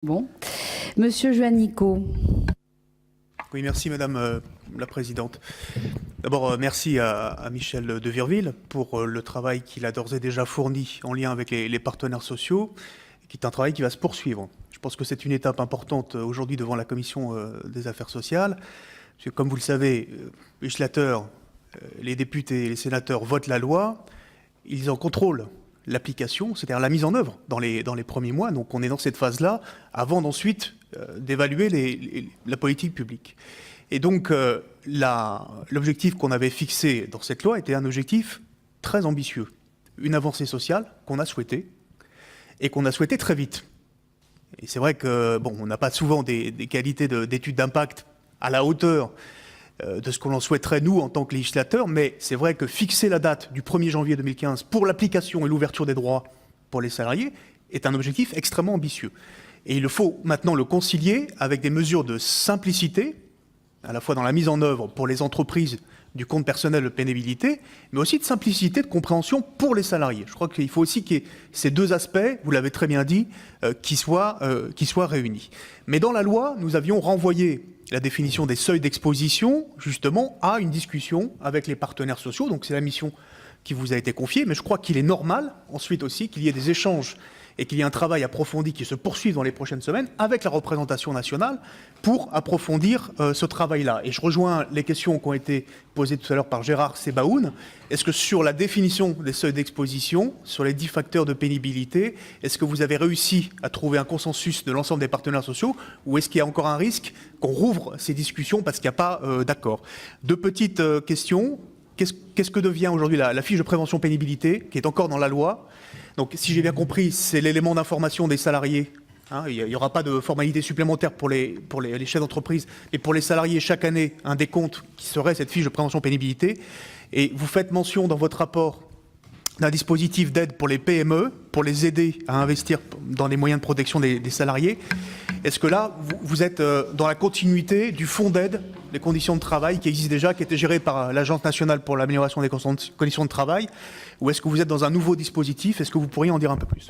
Bon. Monsieur Juanico. Oui, merci Madame la Présidente. D'abord, merci à Michel de Virville pour le travail qu'il a d'ores et déjà fourni en lien avec les partenaires sociaux, qui est un travail qui va se poursuivre. Je pense que c'est une étape importante aujourd'hui devant la Commission des Affaires sociales, parce que comme vous le savez, les législateurs, les députés et les sénateurs votent la loi, ils en contrôlent l'application, c'est-à-dire la mise en œuvre dans les premiers mois. Donc on est dans cette phase-là, avant d'ensuite d'évaluer la politique publique. Et donc l'objectif qu'on avait fixé dans cette loi était un objectif très ambitieux. Une avancée sociale qu'on a souhaitée, et qu'on a souhaité très vite. Et c'est vrai que, bon, on n'a pas souvent des qualités d'études d'impact à la hauteur de ce que l'on souhaiterait, nous, en tant que législateurs, mais c'est vrai que fixer la date du 1er janvier 2015 pour l'application et l'ouverture des droits pour les salariés est un objectif extrêmement ambitieux. Et il faut maintenant le concilier avec des mesures de simplicité, à la fois dans la mise en œuvre pour les entreprises du compte personnel de pénibilité, mais aussi de simplicité, de compréhension pour les salariés. Je crois qu'il faut aussi qu'il y ait ces deux aspects, vous l'avez très bien dit, qui soient réunis. Mais dans la loi, nous avions renvoyé la définition des seuils d'exposition, justement, à une discussion avec les partenaires sociaux. Donc c'est la mission qui vous a été confiée, mais je crois qu'il est normal, ensuite aussi, qu'il y ait des échanges et qu'il y ait un travail approfondi qui se poursuive dans les prochaines semaines avec la représentation nationale pour approfondir ce travail-là. Et je rejoins les questions qui ont été posées tout à l'heure par Gérard Sebaoun. Est-ce que sur la définition des seuils d'exposition, sur les 10 facteurs de pénibilité, est-ce que vous avez réussi à trouver un consensus de l'ensemble des partenaires sociaux, ou est-ce qu'il y a encore un risque qu'on rouvre ces discussions parce qu'il n'y a pas d'accord? Deux petites questions. Qu'est-ce que devient aujourd'hui la fiche de prévention pénibilité, qui est encore dans la loi? Donc, si j'ai bien compris, c'est l'élément d'information des salariés. Hein, il n'y aura pas de formalité supplémentaire pour les chefs d'entreprise, mais pour les salariés, chaque année, un décompte qui serait cette fiche de prévention pénibilité. Et vous faites mention dans votre rapport d'un dispositif d'aide pour les PME, pour les aider à investir dans les moyens de protection des salariés. Est-ce que là, vous êtes dans la continuité du fonds d'aide des conditions de travail qui existe déjà, qui était géré par l'Agence nationale pour l'amélioration des conditions de travail, ou est-ce que vous êtes dans un nouveau dispositif? Est-ce que vous pourriez en dire un peu plus?